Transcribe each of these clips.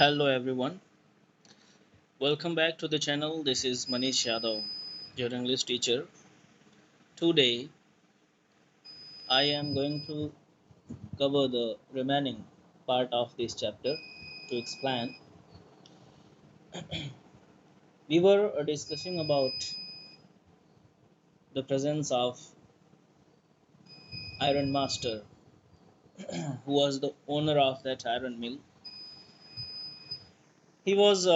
Hello everyone, welcome back to the channel. This is Manish Yadav, your English teacher. Today I am going to cover the remaining part of this chapter to explain. We were discussing about the presence of Iron Master, who was the owner of that iron mill. He was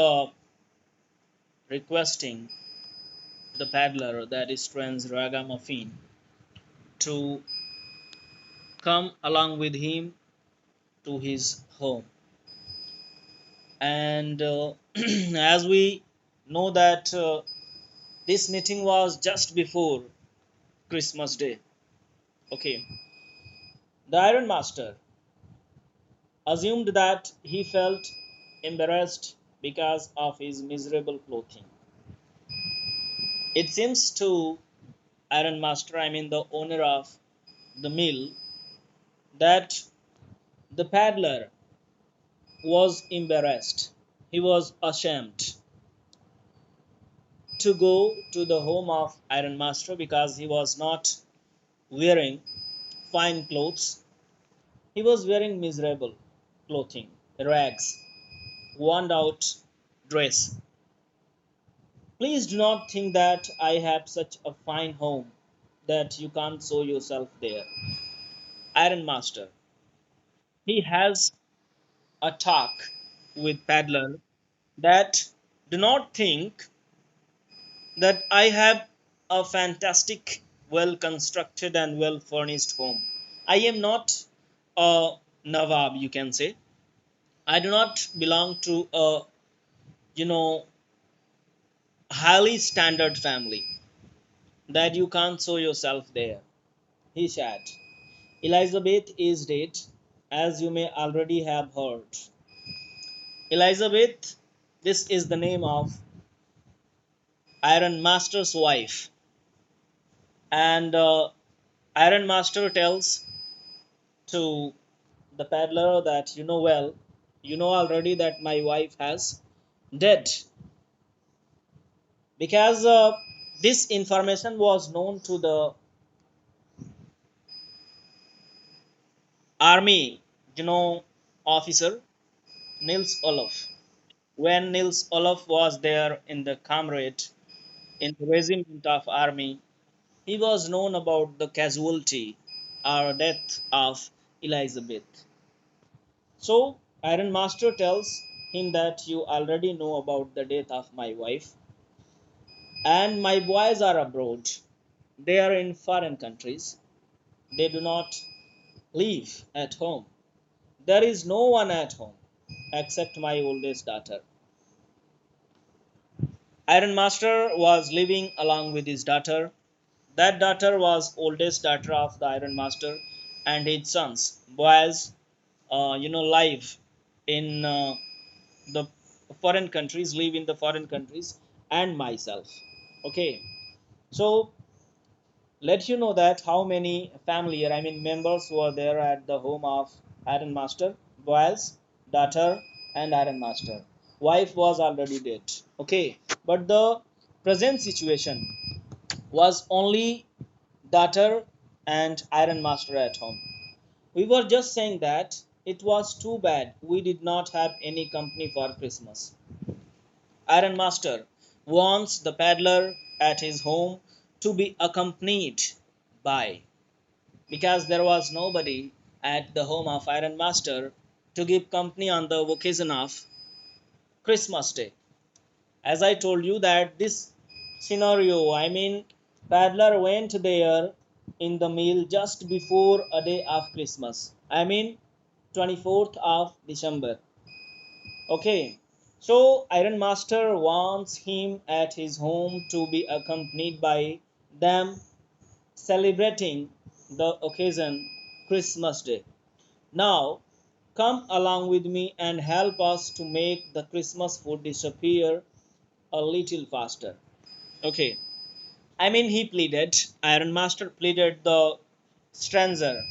requesting the peddler, that is Trans Ragamuffin, to come along with him to his home. And as we know that this meeting was just before Christmas Day. Okay, the Iron Master assumed that he felt embarrassed because of his miserable clothing. It seems to Iron Master, I mean the owner of the mill, that the peddler was embarrassed. He was ashamed to go to the home of Iron Master because he was not wearing fine clothes. He was wearing miserable clothing, rags, worn out dress. Please do not think that I have such a fine home that you can't show yourself there. Iron Master, he has a talk with Paddler that do not think that I have a fantastic, well constructed and well furnished home. I am not a Nawab, you can say. I do not belong to a you know highly standard family that you can't show yourself there. He said, Elizabeth is dead, as you may already have heard. Elizabeth, this is the name of Iron Master's wife. And Iron Master tells to the peddler that you know already that my wife has dead because this information was known to the army, officer Nils Olaf. When Nils Olaf was there in the comrade in the regiment of army, he was known about the casualty or death of Elizabeth. So Iron Master tells him that you already know about the death of my wife, and my boys are abroad. They are in foreign countries. They do not live at home. There is no one at home except my oldest daughter. Iron Master was living along with his daughter. That daughter was oldest daughter of the Iron Master, and his sons, boys, live in the foreign countries, live in the foreign countries, and myself. Okay, so let you know that how many family, I mean members were there at the home of Iron Master: boys, daughter, and Iron Master. Wife was already dead. Okay, but the present situation was only daughter and Iron Master at home. We were just saying that it was too bad we did not have any company for Christmas. Iron Master wants the peddler at his home to be accompanied by, because there was nobody at the home of Iron Master to give company on the occasion of Christmas Day. As I told you that this scenario, I mean, peddler went there in the meal just before a day of Christmas. I mean, 24th of December. Okay, so Iron Master wants him at his home to be accompanied by them celebrating the occasion Christmas Day. Now, come along with me and help us to make the Christmas food disappear a little faster. Okay, I mean, he pleaded, Iron Master pleaded the stranger.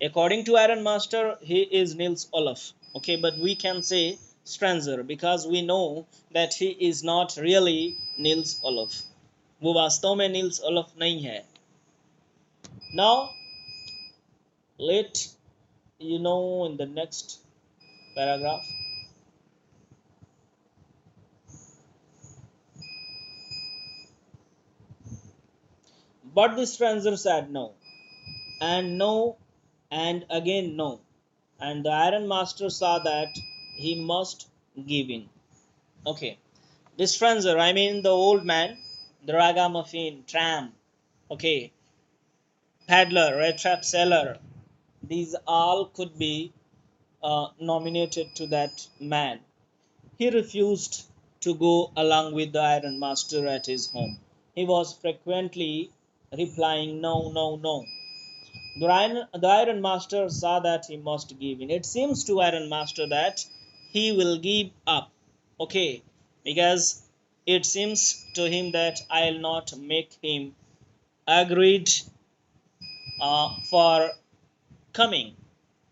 According to Iron Master, he is Nils Olaf. Okay, but we can say stranger because we know that he is not really Nils Olaf. वो वास्तव में Nils Olaf नहीं है. Now let you know in the next paragraph. But the stranger said no, and no, and again no. And the iron master saw that he must give in. Okay, the stranger, I mean the old man, the ragamuffin, tramp, okay, peddler, Rattrap seller, these all could be nominated to that man. He refused to go along with the iron master at his home. He was frequently replying no, no, no. The Iron Master saw that he must give in. It seems to Iron Master that he will give up. Okay, because it seems to him that I'll not make him agreed for coming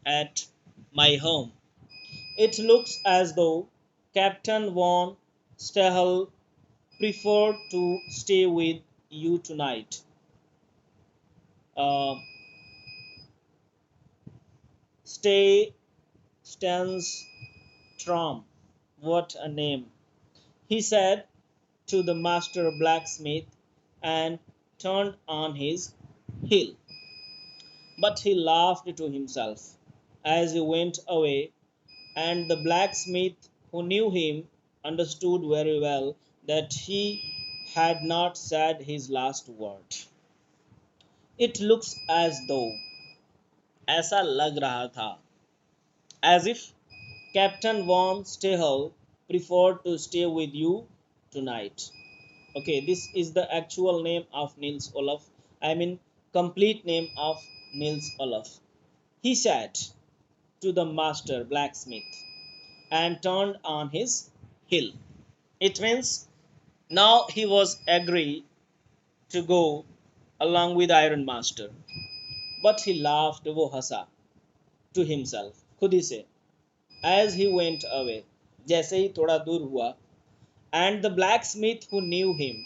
at my home. It looks as though Captain von Stahel preferred to stay with you tonight. Uh, stay stands Strom. What a name! He said to the master blacksmith and turned on his heel. But he laughed to himself as he went away, and the blacksmith, who knew him, understood very well that he had not said his last word. It looks as though, ऐसा लग रहा था, as if Captain von Stahel preferred to stay with you tonight. Okay, this is the actual name of Nils Olaf. I mean, complete name of Nils Olaf. He said to the master blacksmith and turned on his heel. It means now he was agree to go along with Iron Master. But he laughed वो हंसा to himself खुद ही से as he went away जैसे ही थोड़ा दूर हुआ. And the blacksmith, who knew him,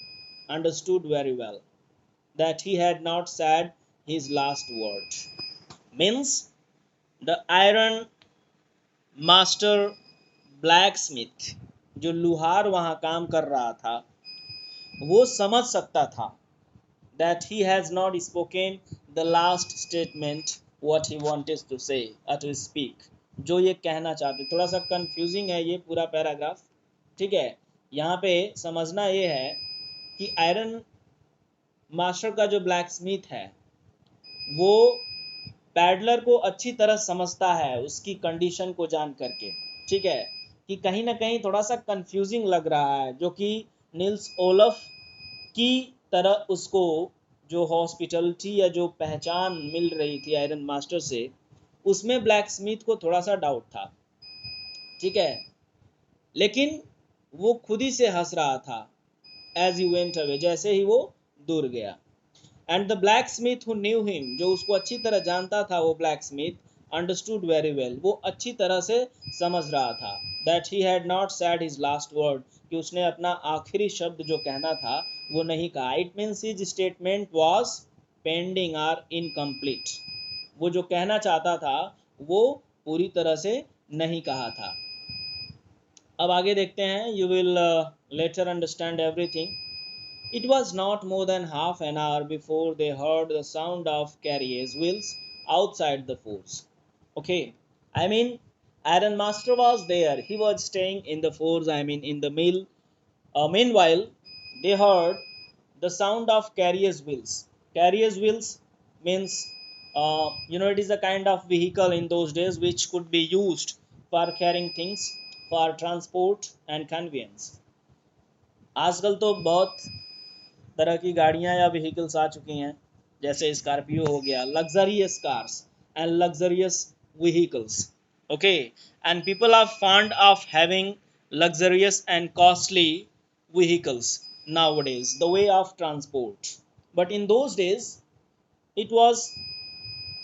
understood very well that he had not said his last word. Means the iron master blacksmith, जो लुहार वहां काम कर रहा था, वो समझ सकता था that he has not spoken the last statement what he wanted to say or to speak. जो ये कहना चाहते, थोड़ा सा कंफ्यूजिंग है ये पूरा पैराग्राफ. ठीक है, यहाँ पे समझना ये है कि आयरन मास्टर का जो ब्लैक स्मिथ है वो पैडलर को अच्छी तरह समझता है उसकी कंडीशन को जान करके. ठीक है, कि कहीं ना कहीं थोड़ा सा कंफ्यूजिंग लग रहा है, जो कि निल्स ओलफ की तरह उसको जो हॉस्पिटलिटी या जो पहचान मिल रही थी आयरन मास्टर से, उसमें ब्लैक स्मिथ को थोड़ा सा डाउट था. ठीक है, लेकिन वो खुद ही से हंस रहा था एज ही वेंट अवे, जैसे ही वो दूर गया. And the black Smith who knew him, जो उसको अच्छी तरह जानता था, वो black Smith understood very well, वो अच्छी तरह से समझ रहा था that he had not said his last word, कि उसने अपना आखिरी शब्द जो कहना था वो नहीं कहा. It means his statement was pending or incomplete. वो जो कहना चाहता था वो पूरी तरह से नहीं कहा था. अब आगे देखते हैं. You will later understand everything. It was not more than half an hour before they heard the sound of carriage wheels outside the forts. Okay, I mean, Iron Master was there. He was staying in the forts, I mean, in the mill. Meanwhile, they heard the sound of carriage wheels. Carriage wheels means, it is a kind of vehicle in those days which could be used for carrying things, for transport and convenience. आजकल तो बहुत तरह की गाड़ियां या vehicles आ चुकी हैं, जैसे स्कॉर्पियो हो गया, luxurious cars and luxurious vehicles. Okay, and people are fond of having luxurious and costly vehicles nowadays, the way of transport. But in those days, it was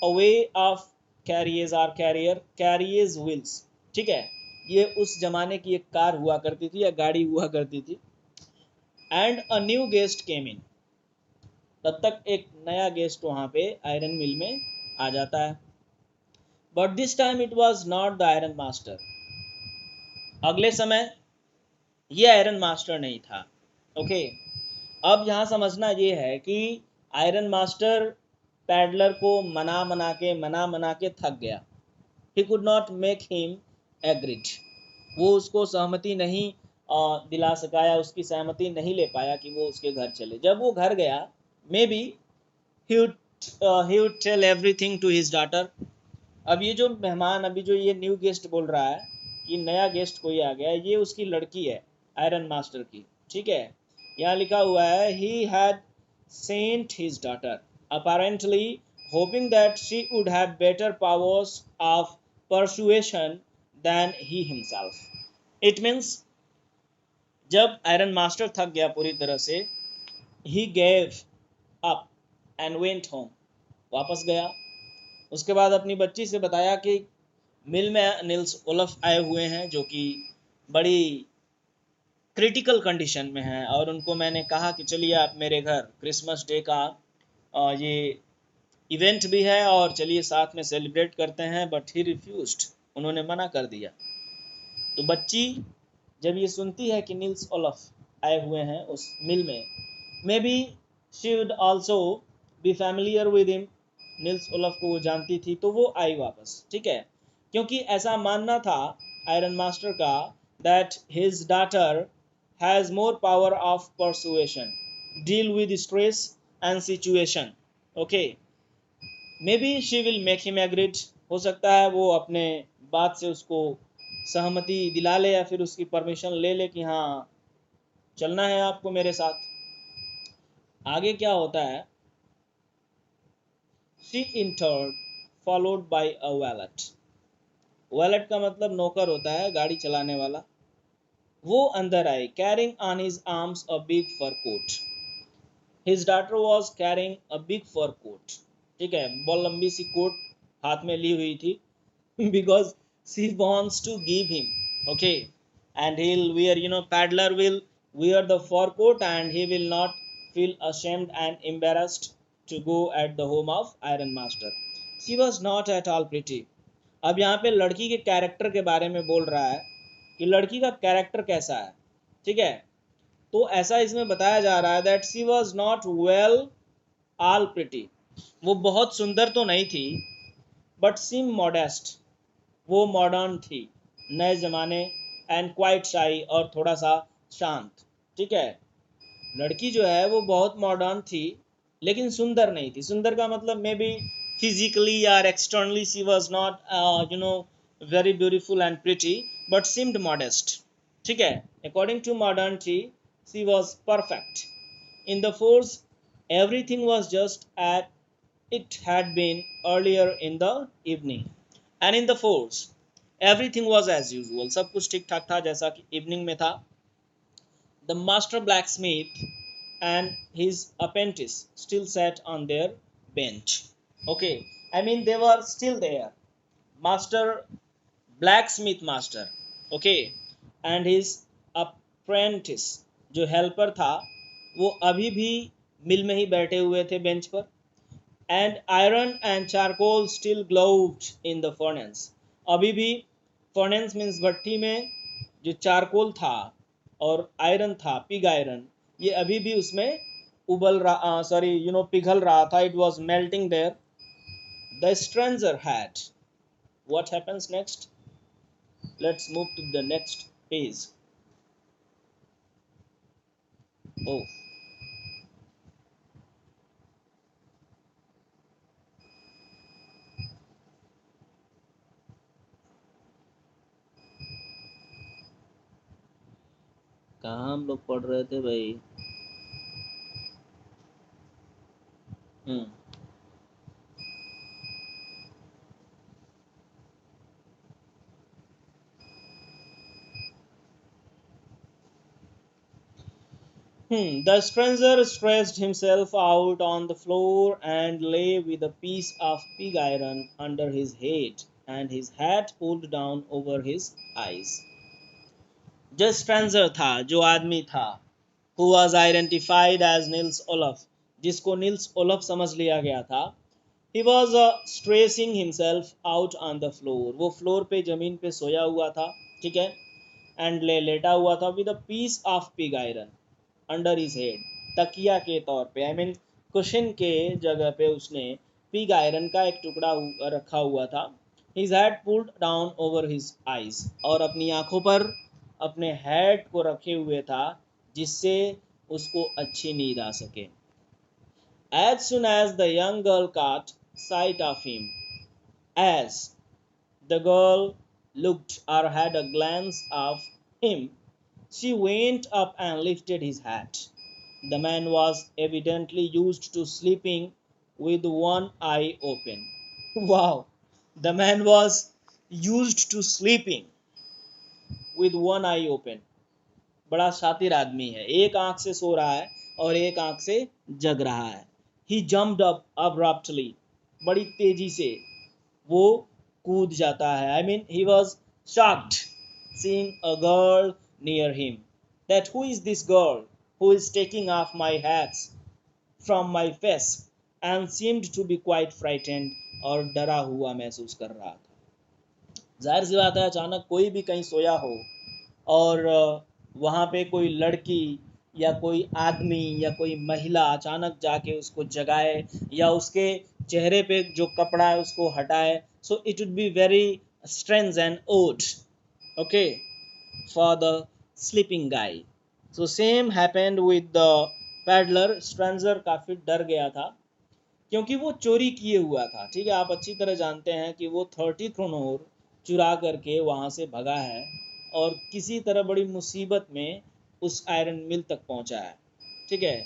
a way of carriage or carriage wheels. ठीक है, ये उस जमाने की एक car हुआ करती थी या गाड़ी हुआ करती थी। एंड अ न्यू गेस्ट केम इन, तब तक एक नया गेस्ट वहां पे आयरन मिल में आ जाता है। But this time it was not the iron master. अगले समय ये आयरन मास्टर नहीं था। ओके, अब यहाँ समझना ये है कि आयरन मास्टर पैडलर को मना मना के थक गया। He could not make him agreed, वो उसको सहमति नहीं दिला सका या उसकी सहमति नहीं ले पाया कि वो उसके घर चले। जब वो घर गया, maybe he would tell everything to his daughter. अब ये जो मेहमान, अभी जो ये न्यू गेस्ट बोल रहा है कि नया गेस्ट कोई आ गया है, ये उसकी लड़की है आयरन मास्टर की। ठीक है, यहाँ लिखा हुआ है he had sent his daughter apparently hoping that she would have better powers of persuasion than he himself. It means जब आयरन मास्टर थक गया पूरी तरह से, he gave up and went home, वापस गया। उसके बाद अपनी बच्ची से बताया कि मिल में निल्स ओलफ आए हुए हैं जो कि बड़ी क्रिटिकल कंडीशन में हैं, और उनको मैंने कहा कि चलिए आप मेरे घर, क्रिसमस डे का ये इवेंट भी है और चलिए साथ में सेलिब्रेट करते हैं। बट ही रिफ्यूज्ड, उन्होंने मना कर दिया। तो बच्ची जब ये सुनती है कि निल्स ओलफ आए हुए हैं उस मिल में, may be she would also be familiar with him, Nils Olaf को वो जानती थी, तो वो आई वापस। ठीक है, क्योंकि ऐसा मानना था आयरन मास्टर का that his daughter has more power of persuasion, deal with stress and situation. Okay, may be she will make him agreed, हो सकता है वो अपने बात से उसको सहमति दिला ले या फिर उसकी परमिशन ले ले कि हाँ चलना है आपको मेरे साथ। आगे क्या होता है, she entered followed by a wallet. Wallet का मतलब नौकर होता है, गाड़ी चलाने वाला। वो अंदर आए, carrying on his arms a big fur coat. His daughter was carrying a big fur coat. ठीक है, बहुत लंबी सी कोट हाथ में ली हुई थी, because she wants to give him, okay, and he'll wear, paddler will wear the fur coat and he will not feel ashamed and embarrassed to go at the home of iron master. She was not at all pretty. अब यहाँ पे लड़की के character के बारे में बोल रहा है कि लड़की का कैरेक्टर कैसा है। ठीक है, तो ऐसा इसमें बताया जा रहा है that she was not well all pretty, वो बहुत सुंदर तो नहीं थी, बट सिम मॉडेस्ट, वो मॉडर्न थी, नए ज़माने, एंड क्वाइट शाई, और थोड़ा सा शांत। ठीक है, लड़की जो है वो बहुत मॉडर्न थी लेकिन सुंदर नहीं थी। सुंदर का मतलब मे बी फिजिकली या externally she was not very beautiful and pretty, but seemed modest. ठीक है, according to modernity she was perfect. In the force everything was just as it had been earlier in the evening, and in the forts everything was as usual, सब कुछ ठीक ठाक था जैसा कि evening में था। The master blacksmith and his apprentice still sat on their bench. Okay, I mean they were still there. Master blacksmith master, okay, and his apprentice जो हेल्पर था वो अभी भी मिल में ही बैठे हुए थे बेंच पर। And iron and charcoal still glowed in the furnace, अभी भी फर्नेस मीन्स भट्टी में जो चारकोल था और आयरन था, पिग आयरन, ये अभी भी उसमें उबल रहा, सॉरी पिघल रहा था। It was melting there. The stranger had, what happens next, let's move to the next page. Oh, कहाँ हम लोग पढ़ रहे थे भाई। Hmm, The stranger stretched himself out on the floor and lay with a piece of pig iron under his head and his hat pulled down over his eyes. जो stranger था, जो आदमी था, who was identified as Nils Olaf, जिसको Niels Olaf समझ लिया गया था, he was stretching himself out on the floor, वो फ्लोर पे जमीन पे सोया हुआ था, ठीक है, एंड लेटा हुआ था with a piece of pig iron under his head, तकिया के तौर पे, आई मीन कुशन के जगह पे उसने पिग आयरन का एक टुकड़ा रखा हुआ था. His had pulled down over his eyes, और अपनी आंखों पर अपने हेड को रखे हुए था जिससे उसको अच्छी नींद आ सके. As soon as the young girl caught sight of him, as the girl looked or had a glance of him, she went up and lifted his hat. The man was evidently used to sleeping with one eye open. Wow! The man was used to sleeping with one eye open. बड़ा शातिर आदमी है, एक आंख से सो रहा है और एक आंख से जग रहा है. He jumped up abruptly, बड़ी तेजी से वो कूद जाता है. I mean, he was shocked seeing a girl near him. That who is this girl who is taking off my hats from my face, and seemed to be quite frightened, और डरा हुआ महसूस कर रहा था. जाहिर सी बात है, अचानक कोई भी कहीं सोया हो और वहाँ पे कोई लड़की या कोई आदमी या कोई महिला अचानक जाके उसको जगाए या उसके चेहरे पे जो कपड़ा है उसको हटाए, so it would be very strange and odd, okay, for the sleeping guy. So same happened with the peddler. Stranger काफ़ी डर गया था क्योंकि वो चोरी किए हुआ था, ठीक है. आप अच्छी तरह जानते हैं कि वो 30 क्रोनोर चुरा करके वहाँ से भगा है और किसी तरह बड़ी मुसीबत में उस आयरन मिल तक पहुँचा है, ठीक है.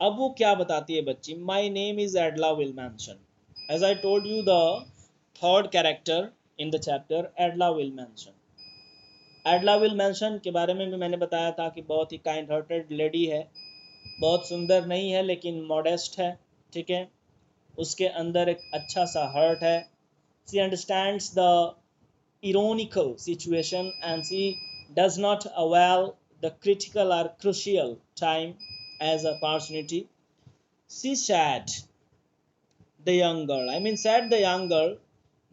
अब वो क्या बताती है बच्ची, my name is Edla Willmansson. As I told you, the third character in the chapter, Edla Willmansson. Edla Willmansson के बारे में भी मैंने बताया था कि बहुत ही काइंड हार्टेड लेडी है, बहुत सुंदर नहीं है लेकिन मॉडेस्ट है, ठीक है. उसके अंदर एक अच्छा सा हर्ट है. She understands the ironical situation and she does not avail the critical or crucial time as a opportunity. She said the young girl, I mean said the young girl,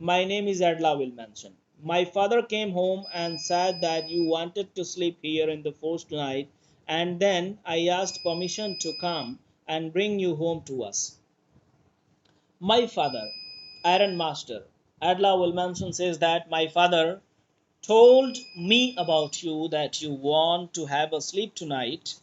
my name is Adla Wilmanson. My father came home and said that you wanted to sleep here in the forest tonight, and then I asked permission to come and bring you home to us. My father, Iron Master Adla Wilmanson, says that my father told me about you, that you want to have a sleep tonight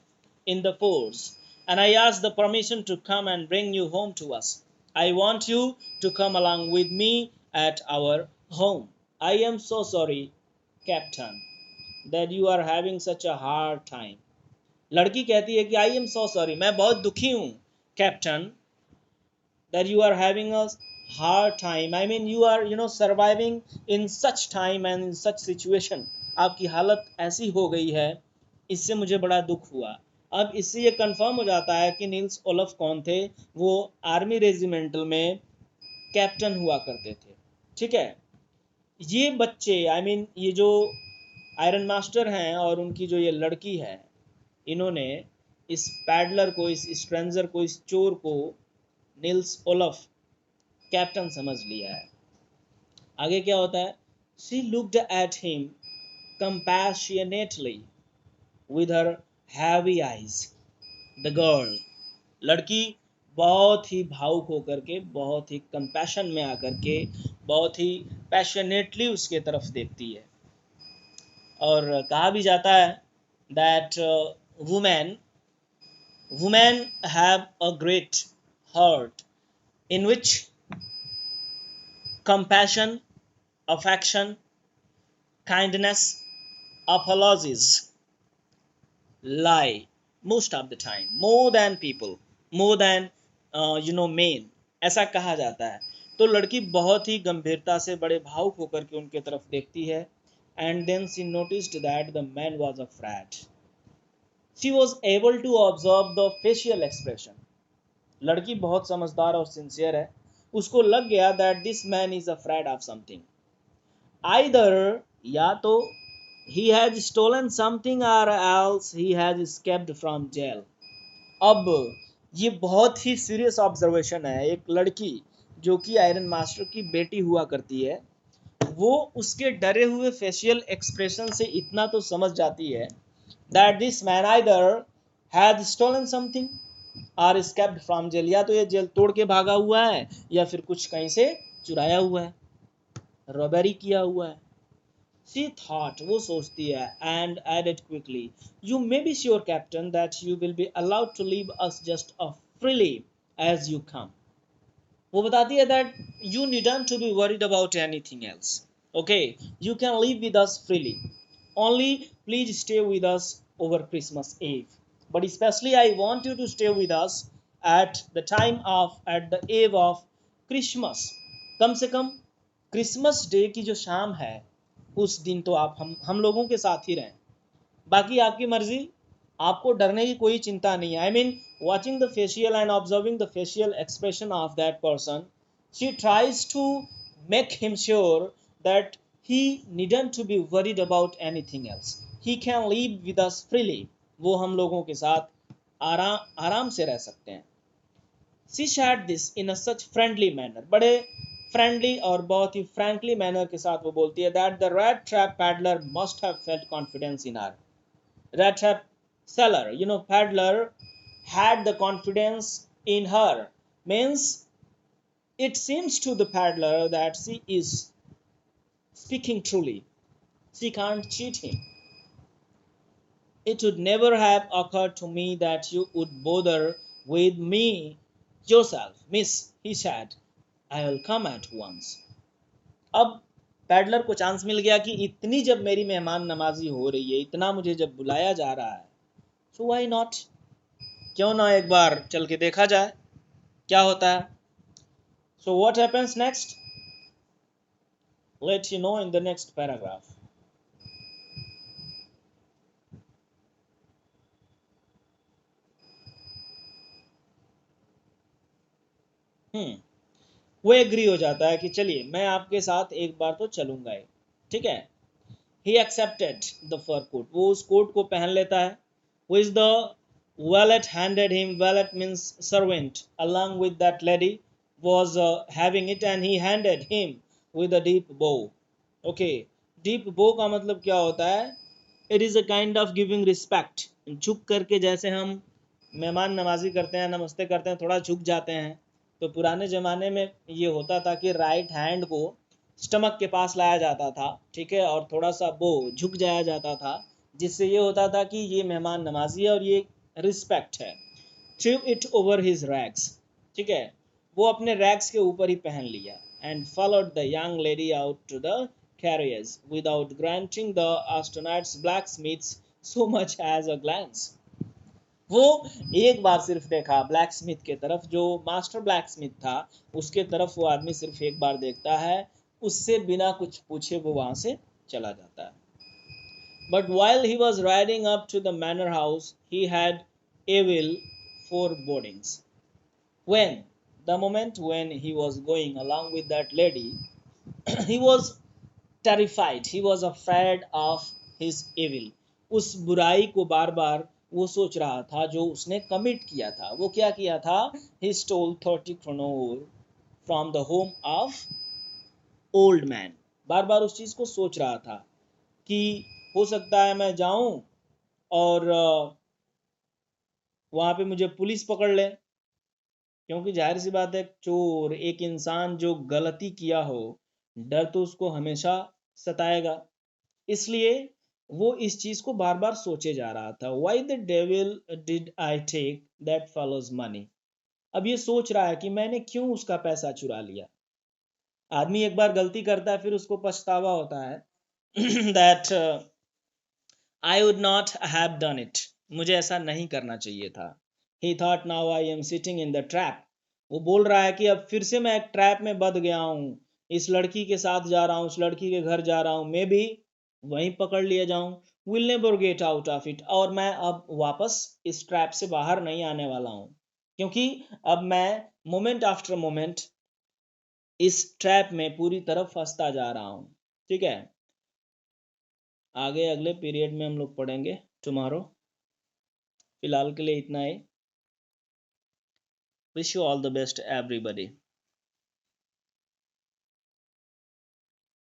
in the forest, and I asked the permission to come and bring you home to us. I want you to come along with me at our home. I am so sorry, Captain, that you are having such a hard time. लड़की कहती है कि I am so sorry, मैं बहुत दुखी हूँ captain, that you are having a hard time. I mean, you are, surviving in such time and in such situation. आपकी हालत ऐसी हो गई है, इससे मुझे बड़ा दुख हुआ. अब इससे ये कंफर्म हो जाता है कि नील्स ओलफ कौन थे. वो आर्मी रेजिमेंटल में कैप्टन हुआ करते थे, ठीक है. ये बच्चे, आई मीन ये जो आयरन मास्टर हैं और उनकी जो ये लड़की है, इन्होंने इस पैडलर को, इस स्ट्रेंजर को, इस चोर को नील्स ओलफ कैप्टन समझ लिया है. आगे क्या होता है, she looked at him compassionately with her heavy eyes. The girl, लड़की बहुत ही भावुक होकर के, बहुत ही कंपैशन में आकर के, बहुत ही पैशनेटली उसके तरफ देखती है. और कहा भी जाता है that women have a great heart in which compassion, affection, kindness, apologies lie most of the time, more than people, more than men, ऐसा कहा जाता है. तो लड़की बहुत ही गंभीरता से, बड़े भावुक होकर के उनके तरफ देखती है. And then she noticed that the man was afraid. She was able to observe the facial expression. लड़की बहुत समझदार और सिंसियर है. उसको लग गया that this man is afraid of something. Either या तो he has stolen something or else he has escaped from jail. अब ये बहुत ही सीरियस ऑब्जर्वेशन है। एक लड़की जो कि आयरन मास्टर की बेटी हुआ करती है, वो उसके डरे हुए फेशियल एक्सप्रेशन से इतना तो समझ जाती है that this man either has stolen something और escaped फ्रॉम जेल, या तो ये जेल तोड़ के भागा हुआ है या फिर कुछ कहीं से चुराया हुआ है, रॉबरी किया हुआ है। She thought, वो सोचती है, and added quickly, you may be sure, Captain, that you will be allowed to leave us just as freely as you come. वो बताती है that you needn't to be worried about anything else. Okay, you can live with us freely. Only please stay with us over Christmas Eve. But especially I want you to stay with us at the eve of Christmas. कम से कम Christmas day की जो शाम है उस दिन तो आप हम लोगों के साथ ही रहें, बाकी आपकी मर्जी, आपको डरने की कोई चिंता नहीं है। I mean watching the facial and observing the facial expression of that person, she tries to make him sure that he needn't to be worried about anything else, he can live with us freely, वो हम लोगों के साथ आराम से रह सकते हैं। She shared this in a such friendly manner, बड़े फ्रेंडली और बहुत ही फ्रैंकली मैनर के साथ वो बोलती है that the rat trap paddler must have felt confidence in her. Rat trap seller, paddler had the confidence in her, means it seems to the paddler that she is speaking truly, she can't cheat him. It would never have occurred to me that you would bother with me yourself, miss, he said. I will come at once. अब peddler को chance मिल गया कि इतनी जब मेरी मेहमान नमाजी हो रही है, इतना मुझे जब बुलाया जा रहा है, सो व्हाई नॉट, क्यों ना एक बार चल के देखा जाए क्या होता है। So what happens next, let you know in the next paragraph. वो एग्री हो जाता है कि चलिए मैं आपके साथ एक बार तो चलूंगा ही, ठीक है। He accepted the fur coat, वो उस कोट को पहन लेता है। Which the valet handed him, valet means servant, along with that lady was having it and he handed him with a deep bow. Okay, deep bow का मतलब क्या होता है, it is a kind of giving respect, झुक करके जैसे हम मेहमान नवाजी करते हैं, नमस्ते करते हैं, थोड़ा झुक जाते हैं। तो पुराने ज़माने में ये होता था कि राइट हैंड को स्टमक के पास लाया जाता था, ठीक है, और थोड़ा सा वो झुक जाया जाता था, जिससे ये होता था कि ये मेहमान नवाजी है और ये रिस्पेक्ट है। Through it over his rags, ठीक है, वो अपने रैग्स के ऊपर ही पहन लिया। And followed the young lady out to the carriers without granting the astronauts blacksmiths so much as a glance. वो एक बार सिर्फ देखा ब्लैक स्मिथ के तरफ, जो मास्टर ब्लैक स्मिथ था उसके तरफ वो आदमी सिर्फ एक बार देखता है, उससे बिना कुछ पूछे वो वहां से चला जाता है। But while he was riding up to the manor house he had evil forebodings. When the moment when he was going along with that lady he was terrified, he was afraid of his evil. उस बुराई को बार बार वो सोच रहा था जो उसने commit किया था। वो क्या किया था, he stole 30 kroner from the home of old man, बार बार उस चीज को सोच रहा था कि हो सकता है मैं जाऊं और वहां पे मुझे पुलिस पकड़ ले, क्योंकि जाहिर सी बात है चोर, एक इंसान जो गलती किया हो, डर तो उसको हमेशा सताएगा, इसलिए वो इस चीज को बार बार सोचे जा रहा था। Why the devil did I take that fellow's money, अब ये सोच रहा है कि मैंने क्यों उसका पैसा चुरा लिया। आदमी एक बार गलती करता है फिर उसको पछतावा होता है that I would not have done it, मुझे ऐसा नहीं करना चाहिए था। ही thought now I am sitting in the trap, वो बोल रहा है कि अब फिर से मैं एक ट्रैप में बंध गया हूँ, इस लड़की के साथ जा रहा हूँ, उस लड़की के घर जा रहा हूँ, मे भी वहीं पकड़ लिया जाऊं, will never get out of it, और मैं अब वापस इस ट्रैप से बाहर नहीं आने वाला हूं, क्योंकि अब मैं मोमेंट आफ्टर मोमेंट इस ट्रैप में पूरी तरह फंसता जा रहा हूं, ठीक है, आगे अगले पीरियड में हम लोग पढ़ेंगे टुमारो। फिलहाल के लिए इतना ही। Wish you all the best everybody.